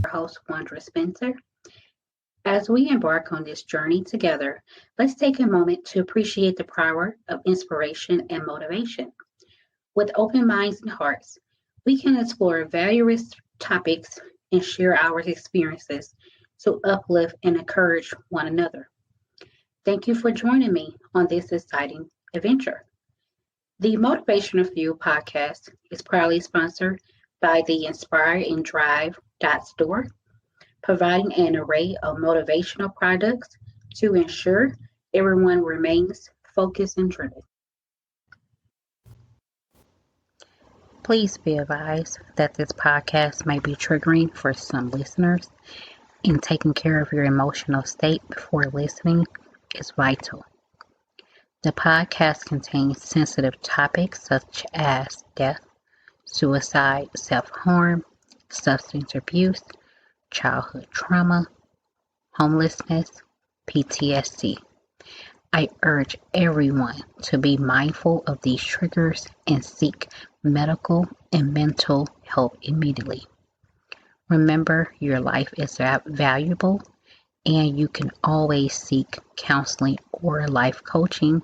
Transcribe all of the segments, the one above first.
Host Wandra Spencer. As we embark on this journey together, let's take a moment to appreciate the power of inspiration and motivation. With open minds and hearts, we can explore various topics and share our experiences to uplift and encourage one another. Thank you for joining me on this exciting adventure. The Motivational Fuel podcast is proudly sponsored by the Inspire and Drive store, providing an array of motivational products to ensure everyone remains focused and driven. Please be advised that this podcast may be triggering for some listeners, and taking care of your emotional state before listening is vital. The podcast contains sensitive topics such as death, suicide, self-harm, substance abuse, childhood trauma, homelessness, PTSD. I urge everyone to be mindful of these triggers and seek medical and mental help immediately. Remember, your life is valuable, and you can always seek counseling or life coaching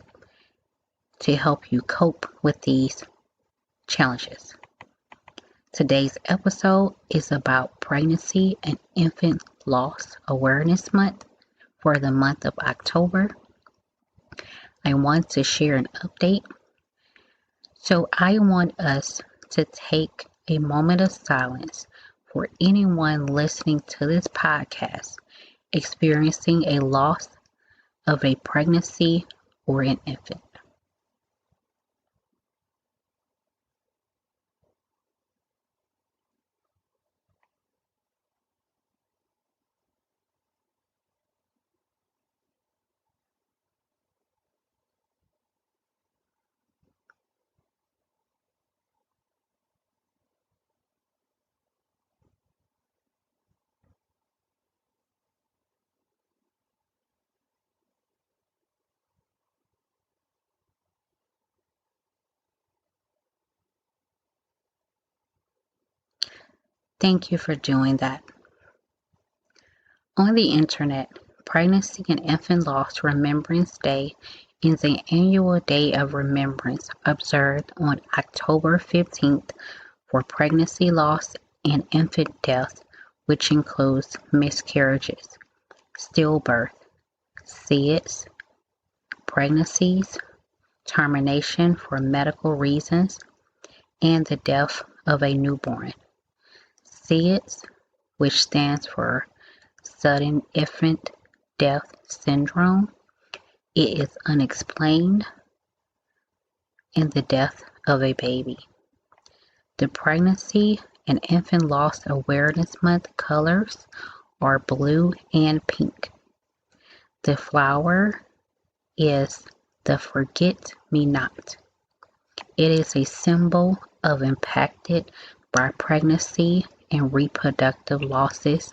to help you cope with these challenges. Today's episode is about Pregnancy and Infant Loss Awareness Month for the month of October. I want to share an update. So I want us to take a moment of silence for anyone listening to this podcast experiencing a loss of a pregnancy or an infant. Thank you for doing that. On the internet, Pregnancy and Infant Loss Remembrance Day is an annual day of remembrance observed on October 15th for pregnancy loss and infant death, which includes miscarriages, stillbirth, SIDS, pregnancies, termination for medical reasons, and the death of a newborn. SIDS, which stands for Sudden Infant Death Syndrome. It is unexplained in the death of a baby. The Pregnancy and Infant Loss Awareness Month colors are blue and pink. The flower is the forget-me-not. It is a symbol of impacted by pregnancy and reproductive losses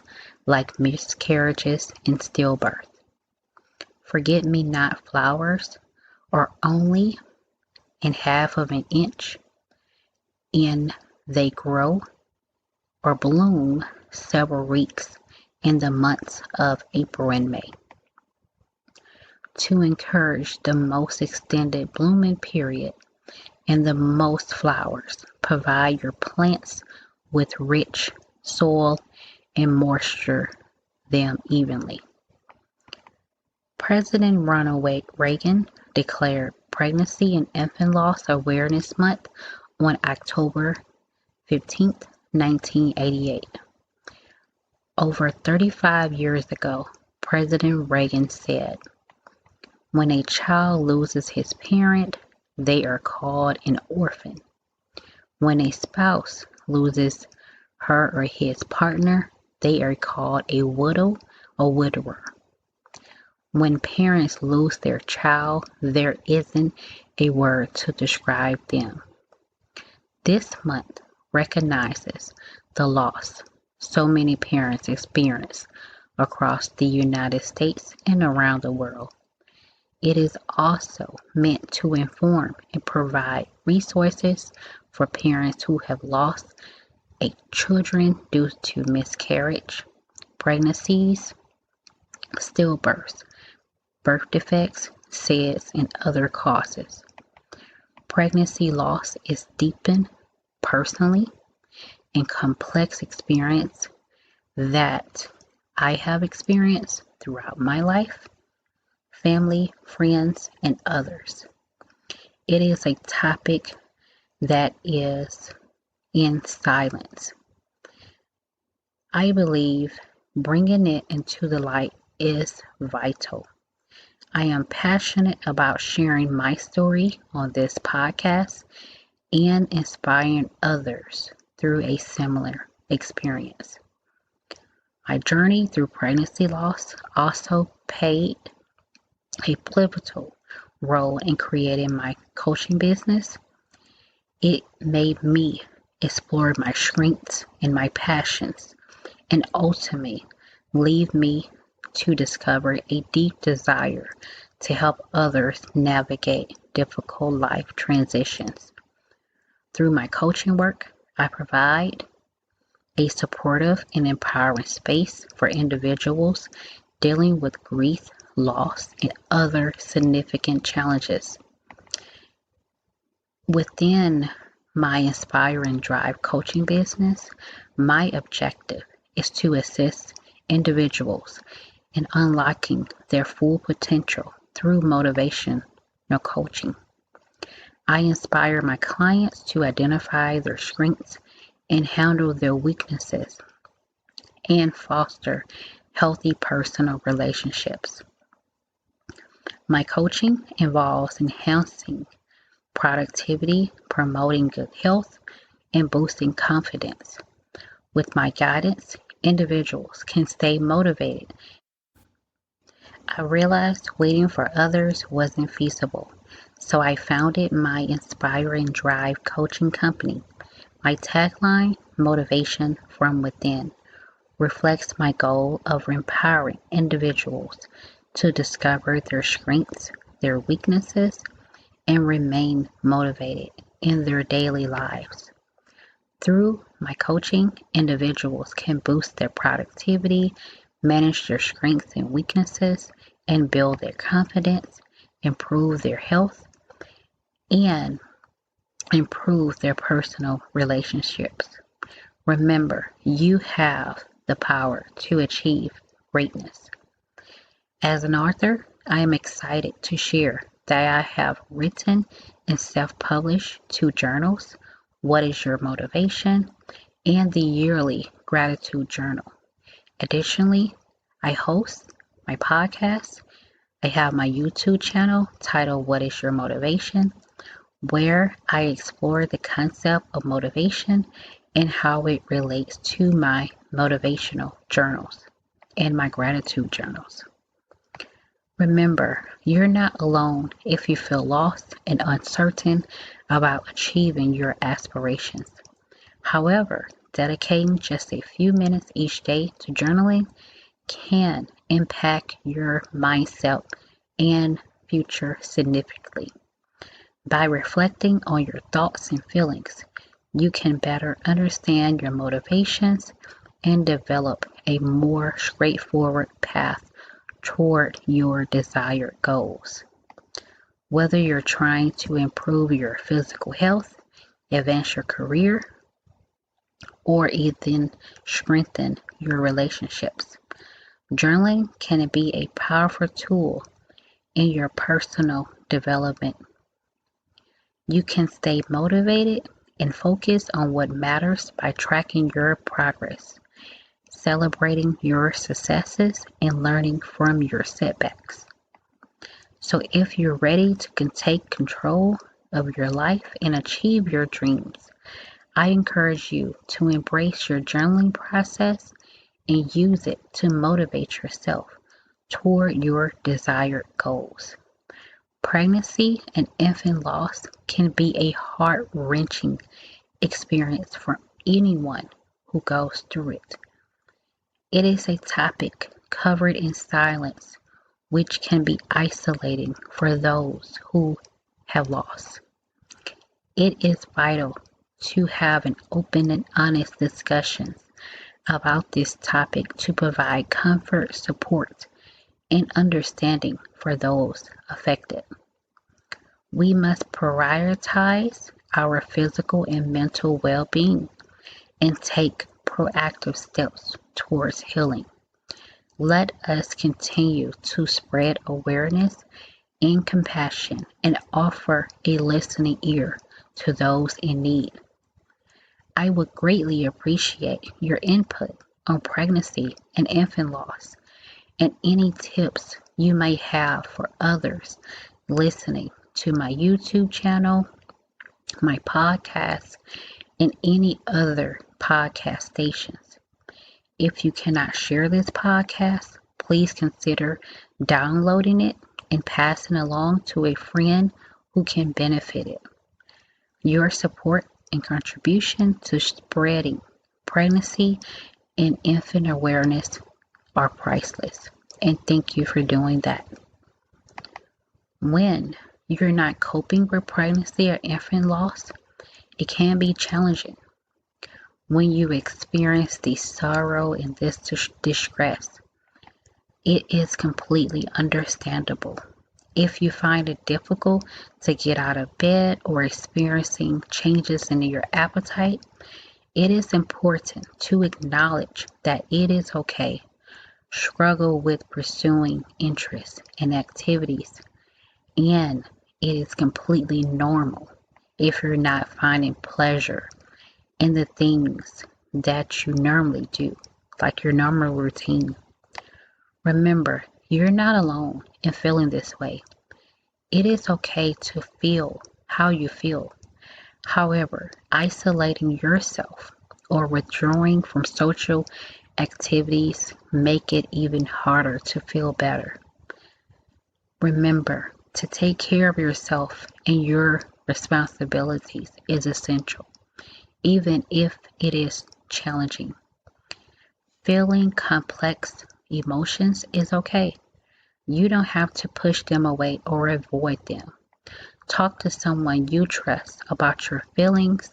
like miscarriages and stillbirth. Forget-me-not flowers are only in half of an inch, and they grow or bloom several weeks in the months of April and May. To encourage the most extended blooming period and the most flowers, provide your plants with rich soil and moisture them evenly. President Ronald Reagan declared Pregnancy and Infant Loss Awareness Month on October 15th, 1988. Over 35 years ago, President Reagan said, "When a child loses his parent, they are called an orphan. When a spouse loses her or his partner, they are called a widow or widower. When parents lose their child, there isn't a word to describe them." This month recognizes the loss so many parents experience across the United States and around the world. It is also meant to inform and provide resources for parents who have lost a children due to miscarriage, pregnancies, stillbirths, birth defects, SIDS, and other causes. Pregnancy loss is deepened personally and complex experience that I have experienced throughout my life, family, friends, and others. It is a topic that is in silence. I believe bringing it into the light is vital. I am passionate about sharing my story on this podcast and inspiring others through a similar experience. My journey through pregnancy loss also played a pivotal role in creating my coaching business. It made me explore my strengths and my passions, and ultimately lead me to discover a deep desire to help others navigate difficult life transitions. Through my coaching work, I provide a supportive and empowering space for individuals dealing with grief, loss, and other significant challenges. Within my Inspire and Drive coaching business, my objective is to assist individuals in unlocking their full potential through motivational coaching. I inspire my clients to identify their strengths and handle their weaknesses and foster healthy personal relationships. My coaching involves enhancing productivity, promoting good health, and boosting confidence. With my guidance, individuals can stay motivated. I realized waiting for others wasn't feasible, so I founded my Inspire and Drive coaching company. My tagline, Motivation from Within, reflects my goal of empowering individuals to discover their strengths, their weaknesses, and remain motivated in their daily lives. Through my coaching, individuals can boost their productivity, manage their strengths and weaknesses, and build their confidence, improve their health, and improve their personal relationships. Remember, you have the power to achieve greatness. As an author, I am excited to share that I have written and self-published 2 journals, What is Your Motivation? And the Yearly Gratitude Journal. Additionally, I host my podcast. I have my YouTube channel titled What is Your Motivation? Where I explore the concept of motivation and how it relates to my motivational journals and my gratitude journals. Remember, you're not alone if you feel lost and uncertain about achieving your aspirations. However, dedicating just a few minutes each day to journaling can impact your mindset and future significantly. By reflecting on your thoughts and feelings, you can better understand your motivations and develop a more straightforward path toward your desired goals. Whether you're trying to improve your physical health, advance your career, or even strengthen your relationships, journaling can be a powerful tool in your personal development. You can stay motivated and focus on what matters by tracking your progress, celebrating your successes, and learning from your setbacks. So, if you're ready to take control of your life and achieve your dreams, I encourage you to embrace your journaling process and use it to motivate yourself toward your desired goals. Pregnancy and infant loss can be a heart-wrenching experience for anyone who goes through it. It is a topic covered in silence, which can be isolating for those who have lost. It is vital to have an open and honest discussion about this topic to provide comfort, support, and understanding for those affected. We must prioritize our physical and mental well-being and take proactive steps towards healing. Let us continue to spread awareness and compassion and offer a listening ear to those in need. I would greatly appreciate your input on pregnancy and infant loss and any tips you may have for others listening to my YouTube channel, my podcast, and any other podcast stations. If you cannot share this podcast, please consider downloading it and passing along to a friend who can benefit it. Your support and contribution to spreading pregnancy and infant awareness are priceless, and thank you for doing that. When you're not coping with pregnancy or infant loss, it can be challenging. When you experience the sorrow and this distress, it is completely understandable. If you find it difficult to get out of bed or experiencing changes in your appetite, it is important to acknowledge that it is okay. Struggle with pursuing interests and activities, and it is completely normal if you're not finding pleasure in the things that you normally do, like your normal routine. Remember, you're not alone in feeling this way. It is okay to feel how you feel. However, isolating yourself or withdrawing from social activities make it even harder to feel better. Remember, to take care of yourself and your responsibilities is essential, even if it is challenging. Feeling complex emotions is okay. You don't have to push them away or avoid them. Talk to someone you trust about your feelings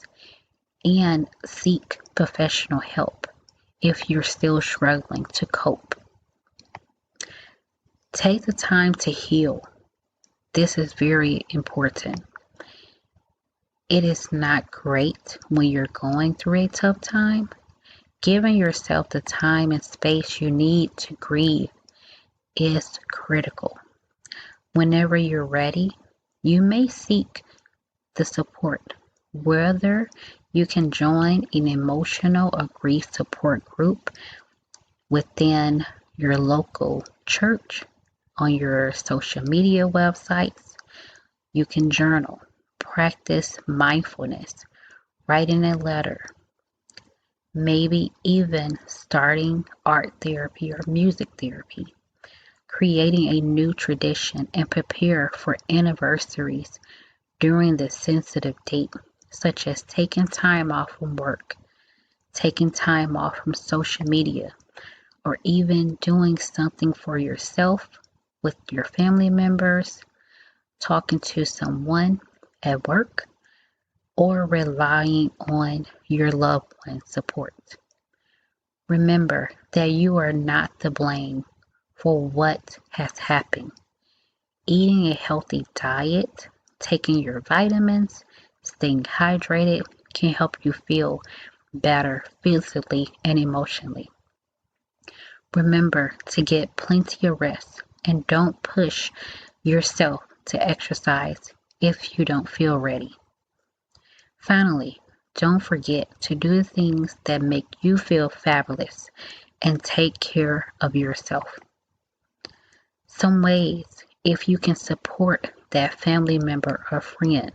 and seek professional help if you're still struggling to cope. Take the time to heal. This is very important. It is not great when you're going through a tough time. Giving yourself the time and space you need to grieve is critical. Whenever you're ready, you may seek the support, whether you can join an emotional or grief support group within your local church, on your social media websites. You can journal, practice mindfulness, writing a letter, maybe even starting art therapy or music therapy, creating a new tradition, and prepare for anniversaries during this sensitive date, such as taking time off from work, taking time off from social media, or even doing something for yourself with your family members, talking to someone at work, or relying on your loved one's support. Remember that you are not to blame for what has happened. Eating a healthy diet, taking your vitamins, staying hydrated can help you feel better physically and emotionally. Remember to get plenty of rest and don't push yourself to exercise if you don't feel ready. Finally, Don't forget to do the things that make you feel fabulous and take care of yourself. Some ways if you can support that family member or friend.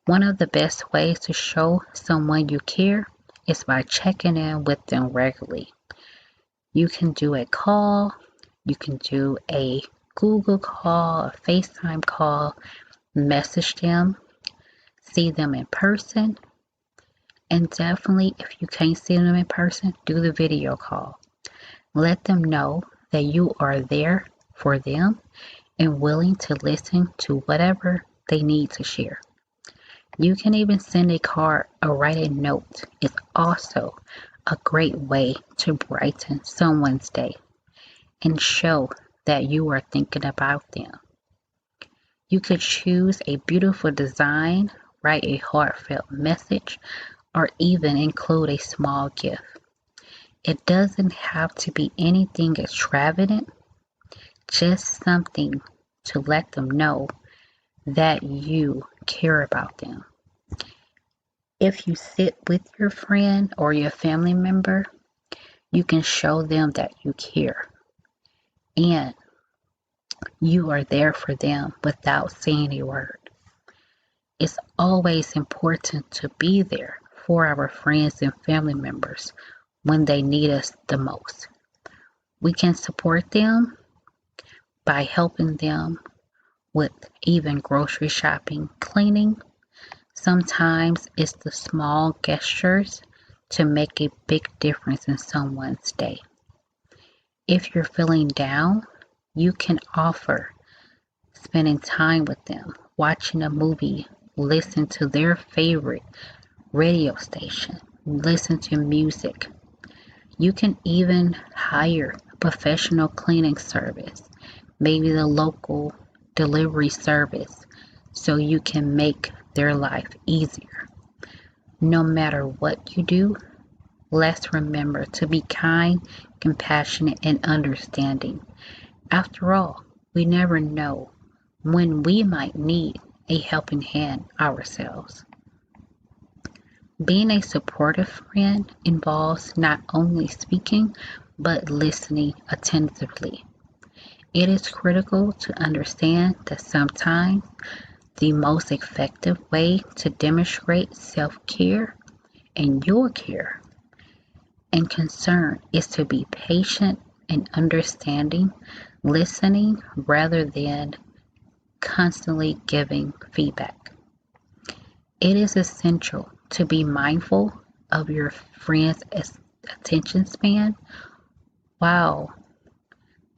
One of the best ways to show someone you care is by checking in with them regularly. You can do a call, you can do a Google call, a FaceTime call, message them, see them in person, and definitely if you can't see them in person, do the video call. Let them know that you are there for them and willing to listen to whatever they need to share. You can even send a card or write a note. It's also a great way to brighten someone's day and show that you are thinking about them. You could choose a beautiful design, write a heartfelt message, or even include a small gift. It doesn't have to be anything extravagant, just something to let them know that you care about them. If you sit with your friend or your family member, you can show them that you care and you are there for them without saying a word. It's always important to be there for our friends and family members when they need us the most. We can support them by helping them with even grocery shopping, cleaning. Sometimes it's the small gestures to make a big difference in someone's day. If you're feeling down, you can offer spending time with them, watching a movie, listen to their favorite radio station, listen to music. You can even hire a professional cleaning service, maybe the local delivery service, so you can make their life easier. No matter what you do, let's remember to be kind, compassionate, and understanding. After all, we never know when we might need a helping hand ourselves. Being a supportive friend involves not only speaking, but listening attentively. It is critical to understand that sometimes the most effective way to demonstrate self-care and your care and concern is to be patient and understanding, listening rather than constantly giving feedback. It is essential to be mindful of your friend's attention span while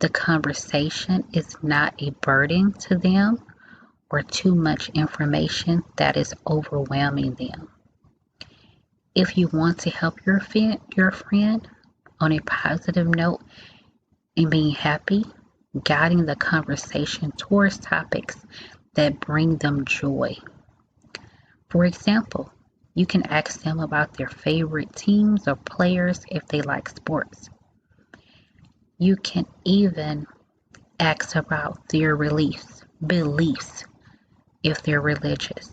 the conversation is not a burden to them or too much information that is overwhelming them. If you want to help your friend on a positive note and being happy, guiding the conversation towards topics that bring them joy. For example, you can ask them about their favorite teams or players if they like sports. You can even ask about their beliefs if they're religious.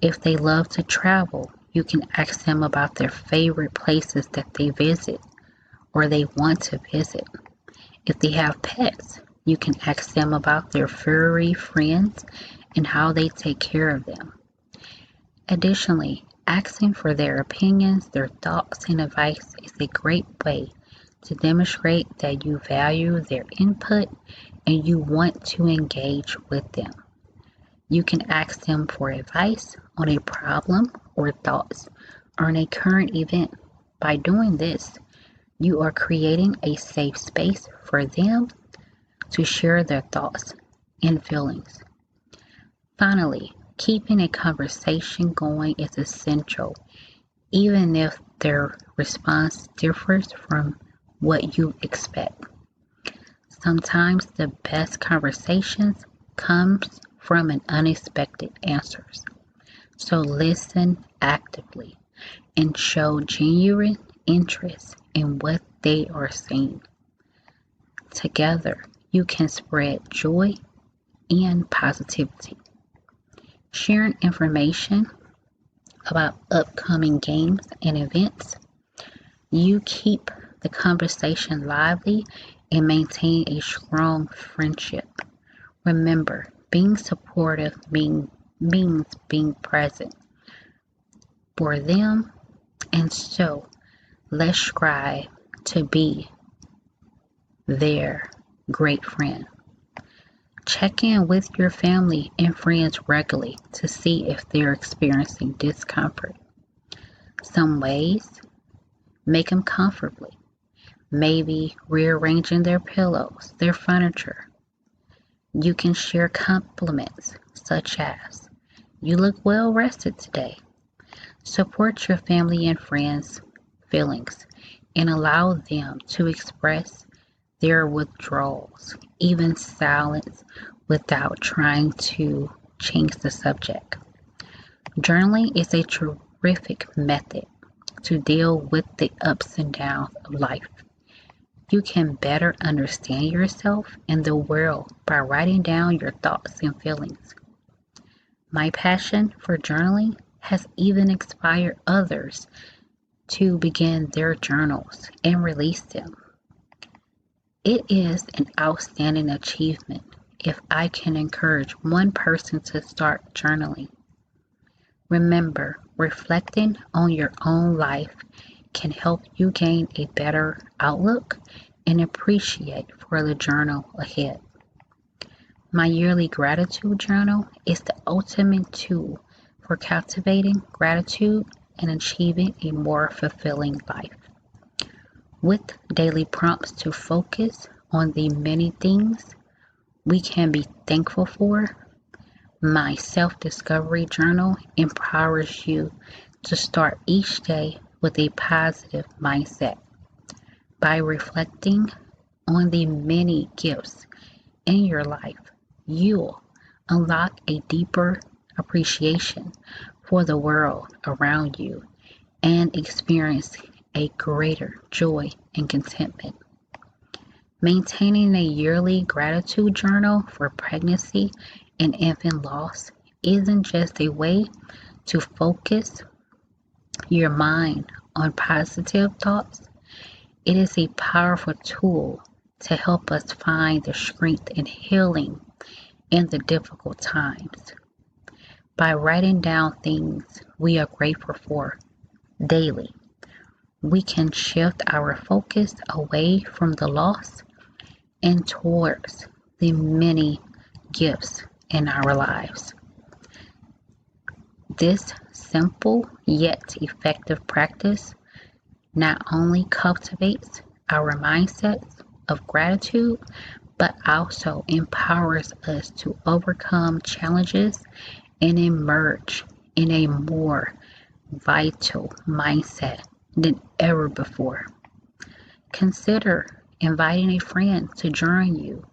If they love to travel, you can ask them about their favorite places that they visit or they want to visit. If they have pets, you can ask them about their furry friends and how they take care of them. Additionally, asking for their opinions, their thoughts, and advice is a great way to demonstrate that you value their input and you want to engage with them. You can ask them for advice on a problem or thoughts on a current event. By doing this, you are creating a safe space for them to share their thoughts and feelings. Finally, keeping a conversation going is essential, even if their response differs from what you expect. Sometimes the best conversations comes from an unexpected answers. So listen actively and show genuine interest in what they are saying. Together, you can spread joy and positivity. Sharing information about upcoming games and events. You keep the conversation lively and maintain a strong friendship. Remember, being supportive means being present for them, and so let's strive to be their great friend. Check in with your family and friends regularly to see if they're experiencing discomfort. Some ways, make them comfortably, maybe rearranging their pillows, their furniture. You can share compliments such as, "You look well rested today." Support your family and friends' feelings and allow them to express their withdrawals, even silence, without trying to change the subject. Journaling is a terrific method to deal with the ups and downs of life. You can better understand yourself and the world by writing down your thoughts and feelings. My passion for journaling has even inspired others to begin their journals and release them. It is an outstanding achievement if I can encourage one person to start journaling. Remember, reflecting on your own life can help you gain a better outlook and appreciate for the journal ahead. My yearly gratitude journal is the ultimate tool for cultivating gratitude and achieving a more fulfilling life. With daily prompts to focus on the many things we can be thankful for, my self-discovery journal empowers you to start each day with a positive mindset. By reflecting on the many gifts in your life, you'll unlock a deeper appreciation for the world around you and experience a greater joy and contentment. Maintaining a yearly gratitude journal for pregnancy and infant loss isn't just a way to focus your mind on positive thoughts, it is a powerful tool to help us find the strength and healing in the difficult times. By writing down things we are grateful for daily, we can shift our focus away from the loss and towards the many gifts in our lives. This simple yet effective practice not only cultivates our mindsets of gratitude, but also empowers us to overcome challenges and emerge in a more vital mindset than ever before. Consider inviting a friend to join you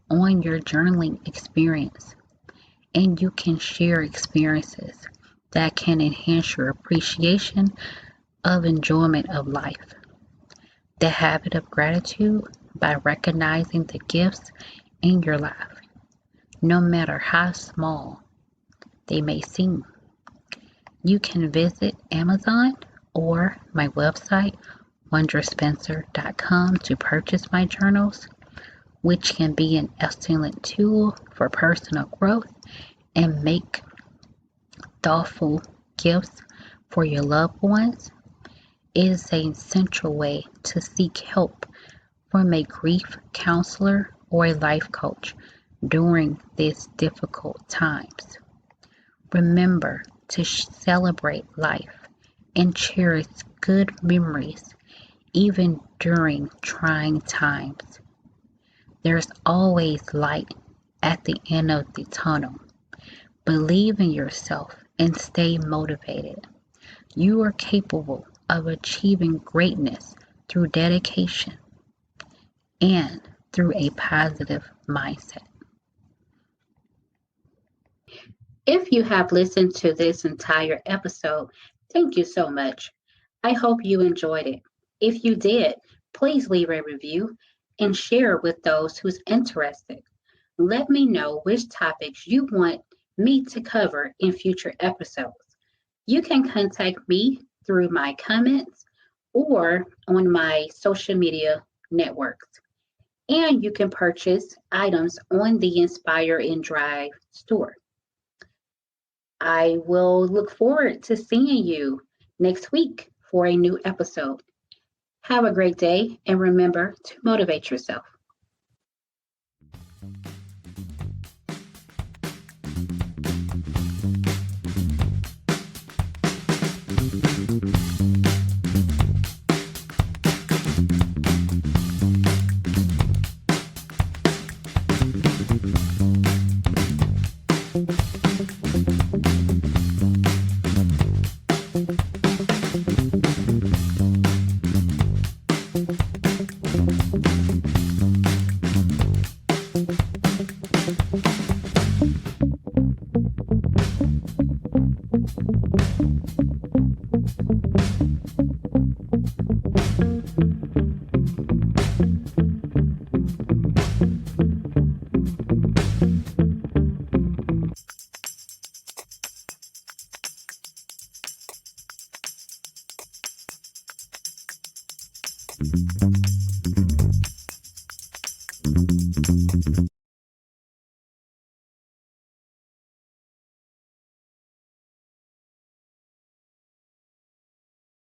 on your journaling experience, and you can share experiences that can enhance your appreciation of enjoyment of life. The habit of gratitude by recognizing the gifts in your life, no matter how small they may seem. You can visit Amazon or my website, wonderspencer.com, to purchase my journals, which can be an excellent tool for personal growth and make thoughtful gifts for your loved ones. It is a central way to seek help from a grief counselor or a life coach during these difficult times. Remember to celebrate life and cherish good memories even during trying times. There's always light at the end of the tunnel. Believe in yourself and stay motivated. You are capable of achieving greatness through dedication and through a positive mindset. If you have listened to this entire episode, thank you so much. I hope you enjoyed it. If you did, please leave a review and share with those who's interested. Let me know which topics you want me to cover in future episodes. You can contact me through my comments or on my social media networks. And you can purchase items on the Inspire and Drive store. I will look forward to seeing you next week for a new episode. Have a great day and remember to motivate yourself.